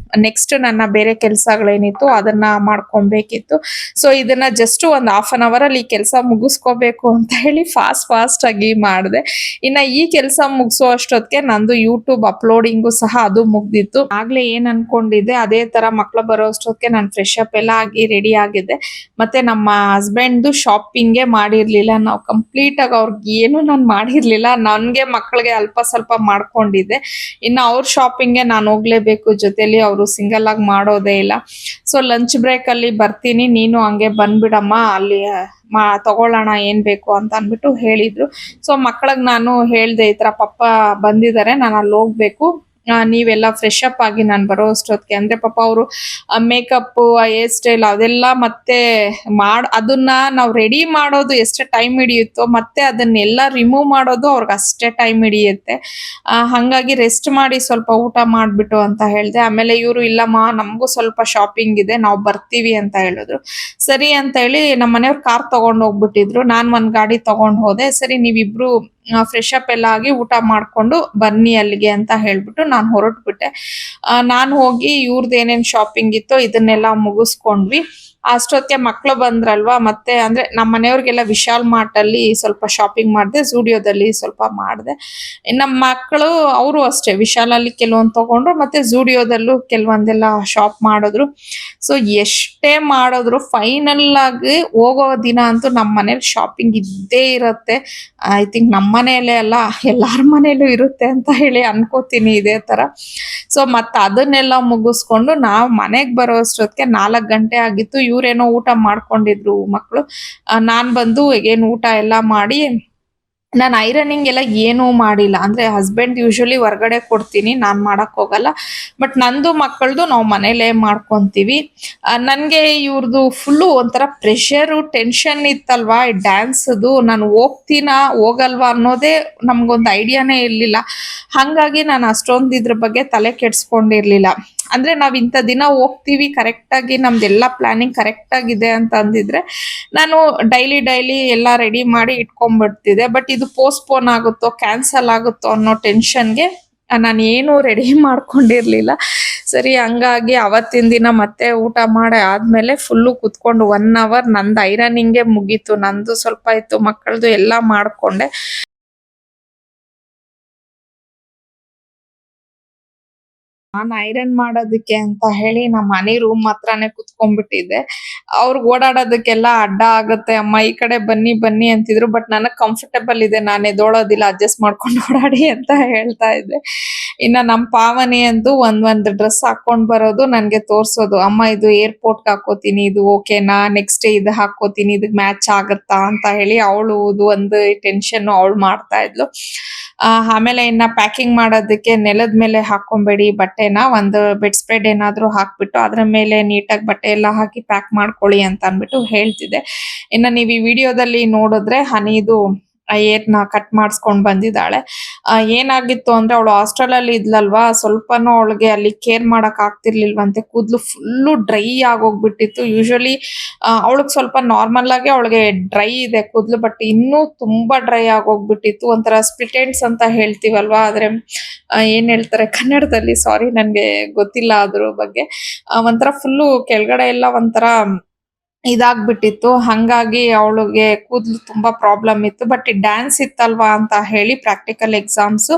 ನೆಕ್ಸ್ಟ್ ನನ್ನ ಬೇರೆ ಕೆಲಸಗಳೇನಿತ್ತು ಅದನ್ನ ಮಾಡ್ಕೊಬೇಕಿತ್ತು. ಸೊ ಇದನ್ನ ಜಸ್ಟ್ ಒಂದು ಹಾಫ್ ಅನ್ ಅವರ್ ಅಲ್ಲಿ ಈ ಕೆಲಸ ಮುಗಿಸ್ಕೋಬೇಕು ಅಂತ ಹೇಳಿ ಫಾಸ್ಟ್ ಆಗಿ ಮಾಡಿದೆ. ಇನ್ನ ಈ ಕೆಲಸ ಮುಗಿಸೋ ಅಷ್ಟೊತ್ತಿಗೆ ನಂದು ಯೂಟ್ಯೂಬ್ ಅಪ್ಲೋಡಿಂಗು ಸಹ ಅದು ಮುಗ್ದಿತ್ತು. ಆಗ್ಲೇ ಏನ್ ಅನ್ಕೊಂಡಿದ್ದೆ ಅದೇ ತರ ಮಕ್ಳು ಬರೋ ಅಷ್ಟೊತ್ತಿಗೆ ನಾನು ಫ್ರೆಶ್ ಅಪ್ ಎಲ್ಲ ಆಗಿ ರೆಡಿ ಆಗಿದ್ದೆ. ಮತ್ತೆ ನಮ್ಮ ಹಸ್ಬೆಂಡ್ದು ಶಾಪಿಂಗೇ ಮಾಡಿರ್ಲಿಲ್ಲ ನಾವು ಕಂಪ್ಲೀಟ್ ಆಗಿ. ಅವ್ರಿಗೆ ಏನು ನಾನು ಮಾಡಿರ್ಲಿಲ್ಲ, ನನ್ಗೆ ಮಕ್ಕಳಿಗೆ ಅಲ್ಪ ಸ್ವಲ್ಪ ಮಾಡ್ಕೊಂಡಿದ್ದೆ. ಇನ್ನು ಅವ್ರ ಶಾಪಿಂಗ್ಗೆ ನಾನು ಹೋಗ್ಲೇಬೇಕು ಜೊತೆಲಿ, ಅವರು ಸಿಂಗಲ್ ಆಗಿ ಮಾಡೋದೇ ಇಲ್ಲ. ಸೊ ಲಂಚ್ ಬ್ರೇಕ್ ಅಲ್ಲಿ ಬರ್ತೀನಿ, ನೀನು ಹಂಗೆ ಬಂದ್ಬಿಡಮ್ಮ, ಅಲ್ಲಿ ತಗೊಳ್ಳೋಣ ಏನ್ ಬೇಕು ಅಂತ ಅಂದ್ಬಿಟ್ಟು ಹೇಳಿದ್ರು. ಸೊ ಮಕ್ಕಳಿಗೆ ನಾನು ಹೇಳ್ದೆ ಈ ತರ ಪಪ್ಪ ಬಂದಿದ್ದಾರೆ ನಾನು ಅಲ್ಲಿ ಹೋಗ್ಬೇಕು, ನೀವೆಲ್ಲ ಫ್ರೆಶ್ ಅಪ್ ಆಗಿ ನಾನು ಬರೋ ಅಷ್ಟೊತ್ತಿಗೆ. ಅಂದ್ರೆ ಪಾಪ ಅವರು ಮೇಕಪ್ ಹೇರ್ ಸ್ಟೈಲ್ ಅದೆಲ್ಲ ಮತ್ತೆ ಅದನ್ನ ನಾವು ರೆಡಿ ಮಾಡೋದು ಎಷ್ಟು ಟೈಮ್ ಹಿಡಿಯುತ್ತೋ ಮತ್ತೆ ಅದನ್ನೆಲ್ಲ ರಿಮೂವ್ ಮಾಡೋದು ಅವ್ರಿಗೆ ಅಷ್ಟೇ ಟೈಮ್ ಹಿಡಿಯುತ್ತೆ. ಹಾಗಾಗಿ ರೆಸ್ಟ್ ಮಾಡಿ ಸ್ವಲ್ಪ ಊಟ ಮಾಡ್ಬಿಟ್ಟು ಅಂತ ಹೇಳ್ದೆ. ಆಮೇಲೆ ಇವರು ಇಲ್ಲಮ್ಮ ನಮಗೂ ಸ್ವಲ್ಪ ಶಾಪಿಂಗ್ ಇದೆ ನಾವು ಬರ್ತೀವಿ ಅಂತ ಹೇಳಿದ್ರು. ಸರಿ ಅಂತ ಹೇಳಿ ನಮ್ಮ ಮನೆಯವ್ರು ಕಾರ್ ತಗೊಂಡು ಹೋಗ್ಬಿಟ್ಟಿದ್ರು, ನಾನು ಒಂದ್ ಗಾಡಿ ತಗೊಂಡು ಹೋದೆ. ಸರಿ ನೀವಿಬ್ರು ಫ್ರೆಶ್ ಅಪ್ ಎಲ್ಲ ಆಗಿ ಊಟ ಮಾಡ್ಕೊಂಡು ಬನ್ನಿ ಅಲ್ಲಿಗೆ ಅಂತ ಹೇಳ್ಬಿಟ್ಟು ನಾನು ಹೊರಟ್ಬಿಟ್ಟೆ. ನಾನು ಹೋಗಿ ಇವ್ರದ್ದು ಏನೇನ್ ಶಾಪಿಂಗ್ ಇತ್ತೋ ಇದನ್ನೆಲ್ಲ ಮುಗಿಸ್ಕೊಂಡ್ವಿ. ಅಷ್ಟೊತ್ತಿಗೆ ಮಕ್ಳು ಬಂದ್ರಲ್ವಾ, ಮತ್ತೆ ಅಂದ್ರೆ ನಮ್ಮ ಮನೆಯವ್ರಿಗೆಲ್ಲ ವಿಶಾಲ್ ಮಾರ್ಟ್ ಅಲ್ಲಿ ಸ್ವಲ್ಪ ಶಾಪಿಂಗ್ ಮಾಡಿದೆ, ಝೂಡಿಯೋದಲ್ಲಿ ಸ್ವಲ್ಪ ಮಾಡಿದೆ. ನಮ್ಮ ಮಕ್ಕಳು ಅವರು ಅಷ್ಟೇ ವಿಶಾಲಲ್ಲಿ ಕೆಲವೊಂದು ತಗೊಂಡ್ರು ಮತ್ತೆ ಝೂಡಿಯೋದಲ್ಲೂ ಕೆಲವೊಂದೆಲ್ಲ ಶಾಪ್ ಮಾಡಿದ್ರು. ಸೊ ಎಷ್ಟೇ ಮಾಡಿದ್ರು ಫೈನಲ್ ಆಗಿ ಹೋಗೋ ದಿನ ಅಂತೂ ನಮ್ಮ ಮನೇಲಿ ಶಾಪಿಂಗ್ ಇದ್ದೇ ಇರತ್ತೆ. ಐ ಥಿಂಕ್ ನಮ್ಮ ಮನೆಯಲ್ಲೇ ಅಲ್ಲ ಎಲ್ಲಾರ ಮನೇಲೂ ಇರುತ್ತೆ ಅಂತ ಹೇಳಿ ಅನ್ಕೋತೀನಿ ಇದೇ ತರ. ಸೊ ಮತ್ತೆ ಅದನ್ನೆಲ್ಲ ಮುಗಿಸ್ಕೊಂಡು ನಾವು ಮನೆಗೆ ಬರೋ ಅಷ್ಟೊತ್ತಿಗೆ 4 ಗಂಟೆ ಆಗಿತ್ತು. ಇವ್ರೇನೋ ಊಟ ಮಾಡ್ಕೊಂಡಿದ್ರು ಮಕ್ಕಳು. ನಾನ್ ಬಂದು ಏನು ಊಟ ಎಲ್ಲ ಮಾಡಿ ನಾನು ಐರನಿಂಗ್ ಎಲ್ಲ ಏನೂ ಮಾಡಿಲ್ಲ. ಅಂದ್ರೆ ಹಸ್ಬೆಂಡ್ ಯೂಶಲಿ ಹೊರಗಡೆ ಕೊಡ್ತೀನಿ, ನಾನ್ ಮಾಡಕ್ ಹೋಗಲ್ಲ. ಬಟ್ ನಂದು ಮಕ್ಕಳದು ನಾವು ಮನೇಲೇ ಮಾಡ್ಕೊಂತೀವಿ. ನನ್ಗೆ ಇವ್ರದ್ದು ಫುಲ್ಲು ಒಂಥರ ಪ್ರೆಷರು ಟೆನ್ಷನ್ ಇತ್ತಲ್ವಾ ಡ್ಯಾನ್ಸ್ದು. ನಾನು ಹೋಗ್ತೀನಾ ಹೋಗಲ್ವಾ ಅನ್ನೋದೇ ನಮ್ಗೊಂದು ಐಡಿಯಾನೇ ಇರ್ಲಿಲ್ಲ. ಹಾಗಾಗಿ ನಾನು ಅಷ್ಟೊಂದು ಇದ್ರ ಬಗ್ಗೆ ತಲೆ ಕೆಡ್ಸ್ಕೊಂಡಿರ್ಲಿಲ್ಲ. ಅಂದ್ರೆ ನಾವ್ ಇಂಥ ದಿನ ಹೋಗ್ತೀವಿ ಕರೆಕ್ಟ್ ಆಗಿ ನಮ್ದೆಲ್ಲ ಪ್ಲಾನಿಂಗ್ ಕರೆಕ್ಟ್ ಆಗಿದೆ ಅಂತ ಅಂದಿದ್ರೆ ನಾನು ಡೈಲಿ ಎಲ್ಲ ರೆಡಿ ಮಾಡಿ ಇಟ್ಕೊಂಡ್ಬಿಡ್ತಿದ್ದೆ. ಬಟ್ ಇದು ಪೋಸ್ಟ್ಪೋನ್ ಆಗುತ್ತೋ ಕ್ಯಾನ್ಸಲ್ ಆಗುತ್ತೋ ಅನ್ನೋ ಟೆನ್ಷನ್ಗೆ ನಾನು ಏನು ರೆಡಿ ಮಾಡ್ಕೊಂಡಿರ್ಲಿಲ್ಲ. ಸರಿ ಹಂಗಾಗಿ ಅವತ್ತಿನ ದಿನ ಮತ್ತೆ ಊಟ ಮಾಡಿ ಆದ್ಮೇಲೆ ಫುಲ್ಲು ಕುತ್ಕೊಂಡು 1 hour ನಂದು ಐರನಿಂಗೇ ಮುಗೀತು. ನಂದು ಸ್ವಲ್ಪ ಇತ್ತು, ಮಕ್ಕಳದು ಎಲ್ಲ ಮಾಡ್ಕೊಂಡೆ. ನಾನ್ ಐರನ್ ಮಾಡೋದಕ್ಕೆ ಅಂತ ಹೇಳಿ ನಮ್ಮ ಮನೆ ರೂಮ್ ಹತ್ರನೇ ಕುತ್ಕೊಂಡ್ಬಿಟ್ಟಿದ್ದೆ. ಅವ್ರಿಗೆ ಓಡಾಡೋದಕ್ಕೆಲ್ಲ ಅಡ್ಡ ಆಗುತ್ತೆ ಅಮ್ಮ, ಈ ಕಡೆ ಬನ್ನಿ ಬನ್ನಿ ಅಂತಿದ್ರು. ಬಟ್ ನನಗ್ ಕಂಫರ್ಟಬಲ್ ಇದೆ, ನಾನು ಎದ್ದೋಳೋದಿಲ್ಲ, ಅಡ್ಜಸ್ಟ್ ಮಾಡ್ಕೊಂಡು ಓಡಾಡಿ ಅಂತ ಹೇಳ್ತಾ ಇದ್ದೆ. ಇನ್ನ ನಮ್ ಪಾವನಿ ಅಂತೂ ಒಂದ್ ಡ್ರೆಸ್ ಹಾಕೊಂಡ್ ಬರೋದು, ನನ್ಗೆ ತೋರ್ಸೋದು, ಅಮ್ಮ ಇದು ಏರ್ಪೋರ್ಟ್ ಹಾಕೋತೀನಿ, ಇದು ಓಕೆನಾ, ನೆಕ್ಸ್ಟ್ ಇದು ಹಾಕೋತೀನಿ, ಇದಕ್ ಮ್ಯಾಚ್ ಆಗತ್ತಾ ಅಂತ ಹೇಳಿ ಅವಳು ಒಂದು ಟೆನ್ಷನ್ ಅವಳು ಮಾಡ್ತಾ ಇದ್ಲು. ಆಮೇಲೆ ಇನ್ನ ಪ್ಯಾಕಿಂಗ್ ಮಾಡೋದಕ್ಕೆ ನೆಲದ ಮೇಲೆ ಹಾಕೊಂಬೇಡಿ ಬಟ್ಟೆನ, ಒಂದು ಬೆಡ್ ಸ್ಪ್ರೆಡ್ ಏನಾದ್ರು ಹಾಕ್ಬಿಟ್ಟು ಅದ್ರ ಮೇಲೆ ನೀಟಾಗಿ ಬಟ್ಟೆ ಎಲ್ಲ ಹಾಕಿ ಪ್ಯಾಕ್ ಮಾಡ್ಕೊಳ್ಳಿ ಅಂತ ಅನ್ಬಿಟ್ಟು ಹೇಳ್ತಿದ್ದೆ. ಇನ್ನ ನೀವ್ ಈ ವಿಡಿಯೋದಲ್ಲಿ ನೋಡಿದ್ರೆ ಹನಿದು ಏರ್ನ ಕಟ್ ಮಾಡಿಸ್ಕೊಂಡ್ ಬಂದಿದ್ದಾಳೆ. ಏನಾಗಿತ್ತು ಅಂದ್ರೆ ಅವಳು ಹಾಸ್ಟೆಲ್ ಅಲ್ಲಿ ಇದ್ಲಲ್ವಾ, ಸ್ವಲ್ಪನೂ ಅವಳಿಗೆ ಅಲ್ಲಿ ಕೇರ್ ಮಾಡಕ್ ಆಗ್ತಿರ್ಲಿಲ್ವಂತೆ. ಕೂದ್ಲು ಫುಲ್ಲು ಡ್ರೈ ಆಗೋಗ್ಬಿಟ್ಟಿತ್ತು. ಯೂಶಲಿ ಅವಳಿಗೆ ಸ್ವಲ್ಪ ನಾರ್ಮಲ್ ಆಗಿ ಅವಳಿಗೆ ಡ್ರೈ ಇದೆ ಕೂದ್ಲು, ಬಟ್ ಇನ್ನೂ ತುಂಬಾ ಡ್ರೈ ಆಗೋಗ್ಬಿಟ್ಟಿತ್ತು. ಒಂಥರ ಸ್ಪ್ಲಿಟ್ ಎಂಡ್ಸ್ ಅಂತ ಹೇಳ್ತೀವಲ್ವಾ, ಆದ್ರೆ ಏನ್ ಹೇಳ್ತಾರೆ ಕನ್ನಡದಲ್ಲಿ, ಸಾರಿ ನನ್ಗೆ ಗೊತ್ತಿಲ್ಲ ಅದ್ರ ಬಗ್ಗೆ. ಒಂಥರ ಫುಲ್ಲು ಕೆಳಗಡೆ ಎಲ್ಲ ಒಂಥರ ಇದಾಗ್ಬಿಟ್ಟಿತ್ತು. ಹಂಗಾಗಿ ಅವಳಿಗೆ ಕೂದ್ಲು ತುಂಬಾ ಪ್ರಾಬ್ಲಮ್ ಇತ್ತು. ಬಟ್ ಈ ಡ್ಯಾನ್ಸ್ ಇತ್ತಲ್ವಾ ಅಂತ ಹೇಳಿ ಪ್ರಾಕ್ಟಿಕಲ್ ಎಕ್ಸಾಮ್ಸ್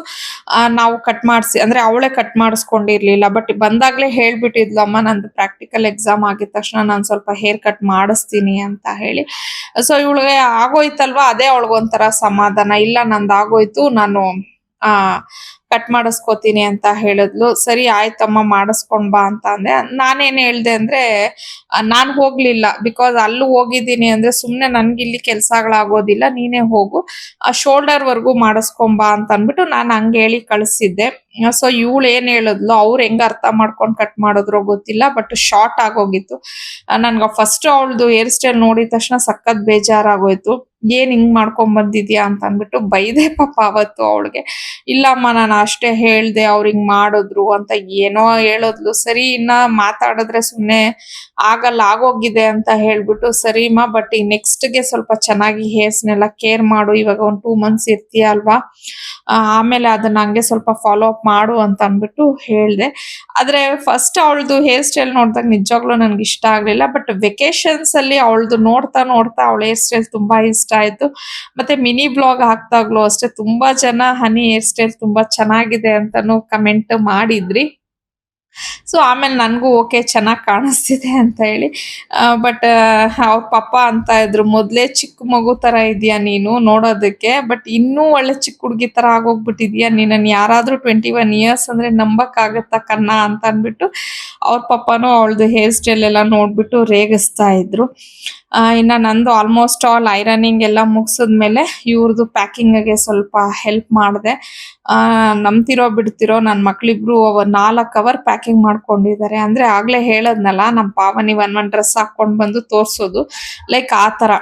ನಾವು ಕಟ್ ಮಾಡಿಸಿ, ಅಂದ್ರೆ ಅವಳೇ ಕಟ್ ಮಾಡಿಸ್ಕೊಂಡಿರ್ಲಿಲ್ಲ. ಬಟ್ ಬಂದಾಗ್ಲೇ ಹೇಳ್ಬಿಟ್ಟಿದ್ಲು, ಅಮ್ಮ ನಂದು ಪ್ರಾಕ್ಟಿಕಲ್ ಎಕ್ಸಾಮ್ ಆಗಿದ ತಕ್ಷಣ ನಾನು ಸ್ವಲ್ಪ ಹೇರ್ ಕಟ್ ಮಾಡಿಸ್ತೀನಿ ಅಂತ ಹೇಳಿ. ಸೊ ಇವಳಿಗೆ ಆಗೋಯ್ತಲ್ವಾ, ಅದೇ ಅವಳಿಗೊಂಥರ ಸಮಾಧಾನ. ಇಲ್ಲ ನಂದು ಆಗೋಯ್ತು, ನಾನು ಆ ಕಟ್ ಮಾಡಿಸ್ಕೋತೀನಿ ಅಂತ ಹೇಳಿದ್ಲು. ಸರಿ ಆಯ್ತಮ್ಮ ಮಾಡಿಸ್ಕೊಂಡ್ ಬಾ ಅಂತ ಅಂದೆ. ನಾನೇನ್ ಹೇಳ್ದೆ ಅಂದ್ರೆ ನಾನ್ ಹೋಗ್ಲಿಲ್ಲ, ಬಿಕಾಸ್ ಅಲ್ಲೂ ಹೋಗಿದ್ದೀನಿ ಅಂದ್ರೆ ಸುಮ್ನೆ ನನ್ಗಿಲ್ಲಿ ಕೆಲ್ಸಗಳಾಗೋದಿಲ್ಲ, ನೀನೇ ಹೋಗು, ಆ ಶೋಲ್ಡರ್ ವರ್ಗು ಮಾಡಿಸ್ಕೊಂಬಾ ಅಂತ ಅನ್ಬಿಟ್ಟು ನಾನ್ ಹಂಗ ಹೇಳಿ ಕಳ್ಸಿದ್ದೆ. ಸೊ ಇವಳು ಏನ್ ಹೇಳಿದ್ಲು, ಅವ್ರು ಹೆಂಗ ಅರ್ಥ ಮಾಡ್ಕೊಂಡ್ ಕಟ್ ಮಾಡಿದ್ರು ಗೊತ್ತಿಲ್ಲ, ಬಟ್ ಶಾರ್ಟ್ ಆಗೋಗಿತ್ತು. ನನ್ಗ ಫಸ್ಟ್ ಅವಳದು ಹೇರ್ ಸ್ಟೈಲ್ ನೋಡಿದ ತಕ್ಷಣ ಸಖತ್ ಬೇಜಾರಾಗೋಯ್ತು. ಏನ್ ಹಿಂಗ್ ಮಾಡ್ಕೊಂಡ್ ಬಂದಿದ್ಯಾ ಅಂತ ಅನ್ಬಿಟ್ಟು ಬೈದೆ ಪಾಪ ಅವತ್ತು ಅವಳಿಗೆ. ಇಲ್ಲಮ್ಮ ನಾನು ಅಷ್ಟೇ ಹೇಳ್ದೆ, ಅವ್ರು ಹಿಂಗ್ ಮಾಡಿದ್ರು ಅಂತ ಏನೋ ಹೇಳೋದ್ಲು. ಸರಿ ಇನ್ನ ಮಾತಾಡಿದ್ರೆ ಸುಮ್ನೆ ಆಗಲ್ಲ, ಆಗೋಗಿದೆ ಅಂತ ಹೇಳ್ಬಿಟ್ಟು ಸರಿಮಾ, ಬಟ್ ಈ ನೆಕ್ಸ್ಟ್ ಗೆ ಸ್ವಲ್ಪ ಚೆನ್ನಾಗಿ ಹೇರ್ಸ್ನೆಲ್ಲ ಕೇರ್ ಮಾಡು, ಇವಾಗ ಒಂದ್ 2 months ಇರ್ತೀಯ ಅಲ್ವಾ, ಆಮೇಲೆ ಅದನ್ನ ಹಂಗೆ ಸ್ವಲ್ಪ ಫಾಲೋ ಅಪ್ ಮಾಡು ಅಂತ ಅನ್ಬಿಟ್ಟು ಹೇಳ್ದೆ. ಆದ್ರೆ ಫಸ್ಟ್ ಅವಳದು ಹೇರ್ ಸ್ಟೈಲ್ ನೋಡಿದಾಗ ನಿಜವಾಗ್ಲೂ ನನ್ಗೆ ಇಷ್ಟ ಆಗ್ಲಿಲ್ಲ. ಬಟ್ ವೆಕೇಶನ್ಸ್ ಅಲ್ಲಿ ಅವಳದು ನೋಡ್ತಾ ನೋಡ್ತಾ ಅವಳ ಹೇರ್ ಸ್ಟೈಲ್ ತುಂಬಾ ಇಷ್ಟ ಆಯ್ತು. ಮತ್ತೆ ಮಿನಿ ಬ್ಲಾಗ್ ಹಾಕ್ದಾಗ್ಲೂ ಅಷ್ಟೇ ತುಂಬಾ ಜನ ಹನಿ ಹೇರ್ ಸ್ಟೈಲ್ ತುಂಬಾ ಚೆನ್ನಾಗಿದೆ ಅಂತಾನು ಕಮೆಂಟ್ ಮಾಡಿದ್ರಿ. ಸೊ ಆಮೇಲೆ ನನ್ಗೂ ಓಕೆ ಚೆನ್ನಾಗ್ ಕಾಣಿಸ್ತಿದೆ ಅಂತ ಹೇಳಿ. ಬಟ್ ಅವ್ರ ಪಪ್ಪ ಅಂತ ಇದ್ರು, ಮೊದ್ಲೇ ಚಿಕ್ಕ ಮಗು ತರ ಇದೀಯ ನೀನು ನೋಡೋದಕ್ಕೆ, ಬಟ್ ಇನ್ನೂ ಒಳ್ಳೆ ಚಿಕ್ಕ ಹುಡ್ಗಿ ತರ ಆಗೋಗ್ಬಿಟ್ಟಿದ್ಯಾ, ನೀನನ್ ಯಾರಾದ್ರೂ 21 years ಅಂದ್ರೆ ನಂಬಕ್ ಆಗತ್ತಾ ಕನ್ನ ಅಂತ ಅನ್ಬಿಟ್ಟು ಅವ್ರ ಪಪ್ಪನೂ ಅವಳದು ಹೇರ್ ಸ್ಟೈಲ್ ಎಲ್ಲ ನೋಡ್ಬಿಟ್ಟು ರೇಗಿಸ್ತಾ ಇದ್ರು. ಇನ್ನ ನಂದು ಆಲ್ಮೋಸ್ಟ್ ಆಲ್ ಐರನಿಂಗ್ ಎಲ್ಲ ಮುಗಿಸಿದ್ಮೇಲೆ ಇವ್ರದ್ದು ಪ್ಯಾಕಿಂಗ್ಗೆ ಸ್ವಲ್ಪ ಹೆಲ್ಪ್ ಮಾಡಿದೆ. ನಂಬ್ತಿರೋ ಬಿಡ್ತಿರೋ ನನ್ ಮಕ್ಳಿಬ್ರು 4 hour ಪ್ಯಾಕಿಂಗ್ ಮಾಡ್ಕೊಂಡಿದ್ದಾರೆ. ಅಂದ್ರೆ ಆಗ್ಲೇ ಹೇಳದ್ನಲ್ಲ, ನಮ್ ಪಾವನಿ ಒಂದ್ ಡ್ರೆಸ್ ಹಾಕೊಂಡ್ ಬಂದು ತೋರ್ಸೋದು, ಲೈಕ್ ಆ ತರ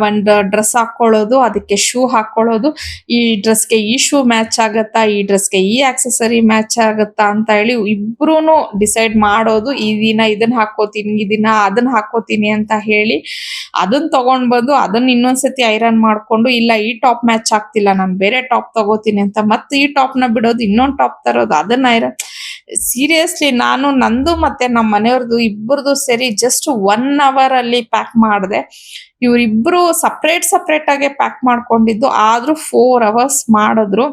ಒಂದ್ ಡ್ರೆಸ್ ಹಾಕೊಳ್ಳೋದು, ಅದಕ್ಕೆ ಶೂ ಹಾಕೊಳ್ಳೋದು, ಈ ಡ್ರೆಸ್ಗೆ ಈ ಶೂ ಮ್ಯಾಚ್ ಆಗತ್ತಾ, ಈ ಡ್ರೆಸ್ಗೆ ಈ ಆಕ್ಸೆಸರಿ ಮ್ಯಾಚ್ ಆಗತ್ತಾ ಅಂತ ಹೇಳಿ ಇಬ್ರುನು ಡಿಸೈಡ್ ಮಾಡೋದು. ಈ ದಿನ ಇದನ್ನ ಹಾಕೋತೀನಿ, ಈ ದಿನ ಅದನ್ನ ಹಾಕೋತೀನಿ ಅಂತ ಹೇಳಿ ಅದನ್ನ ತಗೊಂಡ್ ಬಂದು ಅದನ್ನ ಇನ್ನೊಂದ್ಸತಿ ಐರನ್ ಮಾಡ್ಕೊಂಡು, ಇಲ್ಲ ಈ ಟಾಪ್ ಮ್ಯಾಚ್ ಆಗ್ತಿಲ್ಲ, ನಾನು ಬೇರೆ ಟಾಪ್ ತಗೋತೀನಿ ಅಂತ ಮತ್ತೆ ಈ ಟಾಪ್ ನ ಬಿಡೋದು, ಇನ್ನೊಂದ್ ಟಾಪ್ ತರೋದು, ಅದನ್ನ ಐರನ್. ಸೀರಿಯಸ್ಲಿ ನಾನು ನಂದು ಮತ್ತೆ ನಮ್ಮ ಮನೆಯವ್ರದ್ದು ಇಬ್ಬರದು ಸೇರಿ ಜಸ್ಟ್ 1 hour ಅಲ್ಲಿ ಪ್ಯಾಕ್ ಮಾಡಿದೆ. ಇವ್ರಿಬ್ರು ಸಪ್ರೇಟ್ ಆಗಿ ಪ್ಯಾಕ್ ಮಾಡ್ಕೊಂಡಿದ್ದು, ಆದ್ರೂ 4 hours ಮಾಡಿದ್ರು.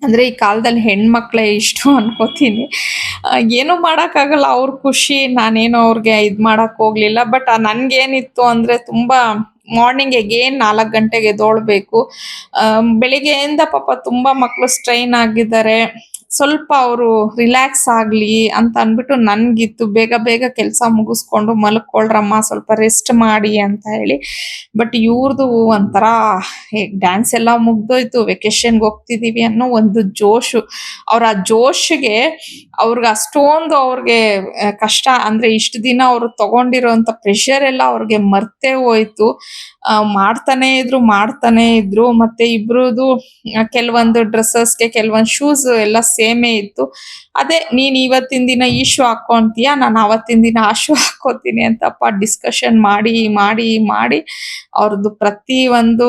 ಅಂದ್ರೆ ಈ ಕಾಲದಲ್ಲಿ ಹೆಣ್ಮಕ್ಳೇ ಇಷ್ಟು ಅನ್ಕೋತೀನಿ. ಏನು ಮಾಡಕ್ಕಾಗಲ್ಲ, ಅವ್ರ ಖುಷಿ, ನಾನೇನು ಅವ್ರಿಗೆ ಇದ್ ಮಾಡಕ್ ಹೋಗ್ಲಿಲ್ಲ. ಬಟ್ ನನ್ಗೇನಿತ್ತು ಅಂದ್ರೆ ತುಂಬಾ ಮಾರ್ನಿಂಗ್ ಎಗೇನ್ 4 ಗಂಟೆಗೆ ಎದ್ದೊಳ್ಬೇಕು. ಬೆಳಿಗ್ಗೆಯಿಂದ ಪಾಪ ತುಂಬಾ ಮಕ್ಳು ಸ್ಟ್ರೈನ್ ಆಗಿದ್ದಾರೆ, ಸ್ವಲ್ಪ ಅವರು ರಿಲ್ಯಾಕ್ಸ್ ಆಗ್ಲಿ ಅಂತ ಅನ್ಬಿಟ್ಟು ನನ್ಗಿತ್ತು ಬೇಗ ಬೇಗ ಕೆಲಸ ಮುಗಿಸ್ಕೊಂಡು ಮಲ್ಕೊಳ್ರಮ್ಮ, ಸ್ವಲ್ಪ ರೆಸ್ಟ್ ಮಾಡಿ ಅಂತ ಹೇಳಿ. ಬಟ್ ಇವ್ರದು ಒಂಥರ ಡ್ಯಾನ್ಸ್ ಎಲ್ಲ ಮುಗ್ದೋಯ್ತು, ವೆಕೇಶನ್ಗೆ ಹೋಗ್ತಿದೀವಿ ಅನ್ನೋ ಒಂದು ಜೋಶು. ಅವ್ರ ಆ ಜೋಶ್ಗೆ ಅವ್ರಿಗೆ ಅಷ್ಟೊಂದು ಅವ್ರಿಗೆ ಕಷ್ಟ ಅಂದ್ರೆ ಇಷ್ಟು ದಿನ ಅವ್ರು ತಗೊಂಡಿರೋಂಥ ಪ್ರೆಷರ್ ಎಲ್ಲ ಅವ್ರಿಗೆ ಮರ್ತೇ ಹೋಯ್ತು. ಮಾಡ್ತಾನೆ ಇದ್ರು. ಮತ್ತೆ ಇಬ್ರದು ಕೆಲವೊಂದು ಡ್ರೆಸ್ಸಸ್ಗೆ ಕೆಲವೊಂದು ಶೂಸ್ ಎಲ್ಲ ಸೇಮೇ ಇತ್ತು. ಅದೇ ನೀನ್ ಇವತ್ತಿನ ದಿನ ಈ ಶೂ ಹಾಕೊಂತೀಯ, ನಾನು ಅವತ್ತಿನ ದಿನ ಆ ಶೂ ಹಾಕೋತೀನಿ ಅಂತಪ್ಪ ಡಿಸ್ಕಷನ್ ಮಾಡಿ ಮಾಡಿ ಮಾಡಿ ಅವ್ರದ್ದು ಪ್ರತಿ ಒಂದು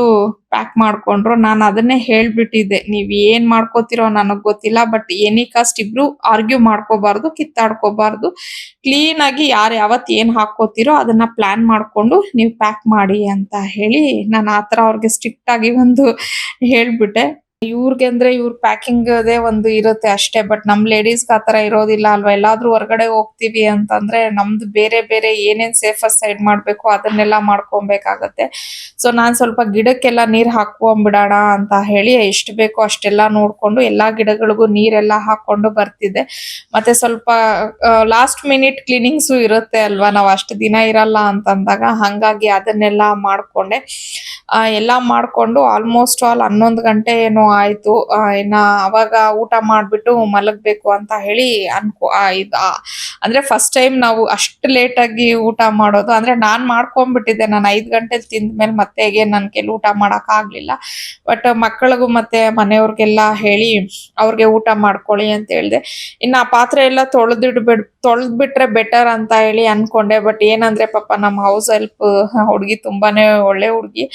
ಪ್ಯಾಕ್ ಮಾಡ್ಕೊಂಡ್ರು. ನಾನು ಅದನ್ನೇ ಹೇಳ್ಬಿಟ್ಟಿದ್ದೆ, ನೀವ್ ಏನ್ ಮಾಡ್ಕೋತಿರೋ ನನಗ್ ಗೊತ್ತಿಲ್ಲ, ಬಟ್ ಎನಿ ಕಾಸ್ಟ್ ಇಬ್ರು ಆರ್ಗ್ಯೂ ಮಾಡ್ಕೋಬಾರ್ದು, ಕಿತ್ತಾಡ್ಕೋಬಾರ್ದು. ಕ್ಲೀನ್ ಆಗಿ ಯಾರು ಯಾವತ್ ಏನ್ ಹಾಕೋತಿರೋ ಅದನ್ನ ಪ್ಲಾನ್ ಮಾಡ್ಕೊಂಡು ನೀವು ಪ್ಯಾಕ್ ಮಾಡಿ ಅಂತ ಹೇಳಿ ನಾನು ಆತರ ಅವ್ರಿಗೆ ಸ್ಟ್ರಿಕ್ಟ್ ಆಗಿ ಒಂದು ಹೇಳ್ಬಿಟ್ಟೆ. ಇವ್ರಿಗೆ ಅಂದ್ರೆ ಇವ್ರ ಪ್ಯಾಕಿಂಗ್ ಅದೇ ಒಂದು ಇರುತ್ತೆ ಅಷ್ಟೇ. ಬಟ್ ನಮ್ ಲೇಡೀಸ್ಗೆ ಆತರ ಇರೋದಿಲ್ಲ ಅಲ್ವಾ. ಎಲ್ಲಾದ್ರೂ ಹೊರಗಡೆ ಹೋಗ್ತೀವಿ ಅಂತಂದ್ರೆ ನಮ್ದು ಬೇರೆ ಬೇರೆ ಏನೇನ್ ಸೇಫರ್ ಸೈಡ್ ಮಾಡ್ಬೇಕು ಅದನ್ನೆಲ್ಲ ಮಾಡ್ಕೊಬೇಕಾಗತ್ತೆ. ಸೊ ನಾನ್ ಸ್ವಲ್ಪ ಗಿಡಕ್ಕೆಲ್ಲ ನೀರ್ ಹಾಕೊಂಡ್ಬಿಡೋಣ ಅಂತ ಹೇಳಿ ಎಷ್ಟು ಬೇಕೋ ಅಷ್ಟೆಲ್ಲ ನೋಡ್ಕೊಂಡು ಎಲ್ಲಾ ಗಿಡಗಳಿಗೂ ನೀರೆಲ್ಲ ಹಾಕೊಂಡು ಬರ್ತಿದ್ದೆ. ಮತ್ತೆ ಸ್ವಲ್ಪ ಲಾಸ್ಟ್ ಮಿನಿಟ್ ಕ್ಲೀನಿಂಗ್ಸು ಇರುತ್ತೆ ಅಲ್ವಾ, ನಾವ್ ಅಷ್ಟು ದಿನ ಇರಲ್ಲ ಅಂತಂದಾಗ. ಹಂಗಾಗಿ ಅದನ್ನೆಲ್ಲ ಮಾಡ್ಕೊಂಡೆ. ಎಲ್ಲಾ ಮಾಡ್ಕೊಂಡು ಆಲ್ಮೋಸ್ಟ್ ಆಲ್ 11 ಗಂಟೆ ಏನೋ ಆಯ್ತು. ಇನ್ನ ಅವಾಗ ಊಟ ಮಾಡ್ಬಿಟ್ಟು ಮಲಗ್ಬೇಕು ಅಂತ ಹೇಳಿ ಅಂದ್ರೆ ಫಸ್ಟ್ ಟೈಮ್ ನಾವು ಅಷ್ಟು ಲೇಟ್ ಆಗಿ ಊಟ ಮಾಡೋದು. ಅಂದ್ರೆ ನಾನ್ ಮಾಡ್ಕೊಂಡ್ಬಿಟ್ಟಿದ್ದೆ. ನಾನು 5 ಗಂಟೆಲಿ ತಿಂದ್ಮೇಲೆ ಮತ್ತೆ again ನನ್ ಕೈಲಿ ಊಟ ಮಾಡಕ್ ಆಗ್ಲಿಲ್ಲ. ಬಟ್ ಮಕ್ಕಳಿಗೂ ಮತ್ತೆ ಮನೆಯವ್ರಿಗೆಲ್ಲ ಹೇಳಿ ಅವ್ರಿಗೆ ಊಟ ಮಾಡ್ಕೊಳ್ಳಿ ಅಂತ ಹೇಳ್ದೆ. ಇನ್ನ ಆ ಪಾತ್ರೆ ಎಲ್ಲ ತೊಳೆದ್ಬಿಟ್ರೆ ಬೆಟರ್ ಅಂತ ಹೇಳಿ ಅನ್ಕೊಂಡೆ. ಬಟ್ ಏನಂದ್ರೆ ಪಾಪ ನಮ್ಮ ಹೌಸ್ ಹೆಲ್ಪ್ ಹುಡುಗಿ ತುಂಬಾನೇ ಒಳ್ಳೆ ಹುಡುಗಿ.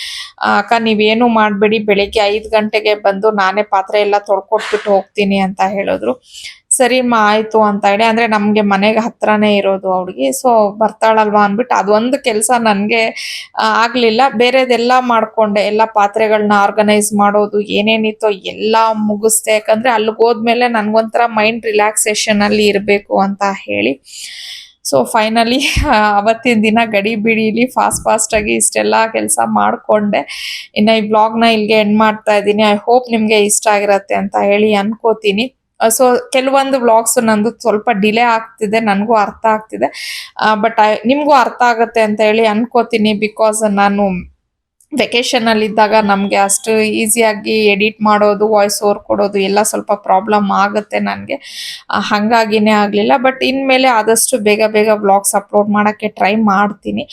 ಅಕ್ಕ ನೀವೇನು ಮಾಡ್ಬೇಡಿ, ಬೆಳಿಗ್ಗೆ 5 ಗಂಟೆಗೆ ಬಂದು ನಾನೇ ಪಾತ್ರೆ ಎಲ್ಲ ತೊಳ್ಕೊಟ್ಬಿಟ್ಟು ಹೋಗ್ತೀನಿ ಅಂತ ಹೇಳಿದ್ರು. ಸರಿಮ್ಮ ಆಯ್ತು ಅಂತ ಹೇಳಿ, ಅಂದ್ರೆ ನಮ್ಗೆ ಮನೆಗೆ ಹತ್ರನೇ ಇರೋದು ಹುಡುಗಿ. ಸೊ ಬರ್ತಾಳಲ್ವಾ ಅನ್ಬಿಟ್ಟು ಅದೊಂದು ಕೆಲಸ ನನ್ಗೆ ಆಗ್ಲಿಲ್ಲ. ಬೇರೆದೆಲ್ಲ ಮಾಡ್ಕೊಂಡೆ. ಎಲ್ಲ ಪಾತ್ರೆಗಳನ್ನ ಆರ್ಗನೈಸ್ ಮಾಡೋದು ಏನೇನಿತ್ತೋ ಎಲ್ಲ ಮುಗಿಸ್ದೆ. ಯಾಕಂದ್ರೆ ಅಲ್ಲಿಗೆ ಹೋದ್ಮೇಲೆ ನನ್ಗೊಂಥರ ಮೈಂಡ್ ರಿಲ್ಯಾಕ್ಸೇಷನ್ ಅಲ್ಲಿ ಇರ್ಬೇಕು ಅಂತ ಹೇಳಿ. ಸೊ ಫೈನಲಿ ಅವತ್ತಿನ ದಿನ ಗಡಿ ಬಿಡಿಲಿ ಫಾಸ್ಟ್ ಆಗಿ ಇಷ್ಟೆಲ್ಲ ಕೆಲಸ ಮಾಡ್ಕೊಂಡೆ. ಇನ್ನ ಈ ವ್ಲಾಗ್ನ ಇಲ್ಲಿಗೆ ಎಂಡ್ ಮಾಡ್ತಾ ಇದ್ದೀನಿ. ಐ ಹೋಪ್ ನಿಮ್ಗೆ ಇಷ್ಟ ಆಗಿರತ್ತೆ ಅಂತ ಹೇಳಿ ಅನ್ಕೋತೀನಿ. ಸೊ ಕೆಲವೊಂದು ವ್ಲಾಗ್ಸ್ ನಂದು ಸ್ವಲ್ಪ ಡಿಲೇ ಆಗ್ತಿದೆ, ನನಗೂ ಅರ್ಥ ಆಗ್ತಿದೆ. ಬಟ್ ನಿಮ್ಗೂ ಅರ್ಥ ಆಗತ್ತೆ ಅಂತ ಹೇಳಿ ಅನ್ಕೋತೀನಿ. ಬಿಕಾಸ್ ನಾನು ವೆಕೇಶನ್ ಅಲ್ಲಿ ಇದ್ದಾಗ ನಮ್ಗೆ ಅಷ್ಟು ಈಸಿಯಾಗಿ ಎಡಿಟ್ ಮಾಡೋದು, ವಾಯ್ಸ್ ಓವರ್ ಕೊಡೋದು ಎಲ್ಲ ಸ್ವಲ್ಪ ಪ್ರಾಬ್ಲಮ್ ಆಗುತ್ತೆ ನನಗೆ. ಹಂಗಾಗಿನೇ ಆಗ್ಲಿಲ್ಲ. ಬಟ್ ಇನ್ಮೇಲೆ ಆದಷ್ಟು ಬೇಗ ವ್ಲಾಗ್ಸ್ ಅಪ್ಲೋಡ್ ಮಾಡಕ್ಕೆ ಟ್ರೈ ಮಾಡ್ತೀನಿ.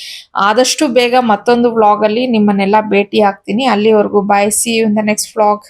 ಆದಷ್ಟು ಬೇಗ ಮತ್ತೊಂದು ವ್ಲಾಗ್ ಅಲ್ಲಿ ನಿಮ್ಮನ್ನೆಲ್ಲ ಭೇಟಿ ಆಗ್ತೀನಿ. ಅಲ್ಲಿವರೆಗೂ bye, see you in the next vlog.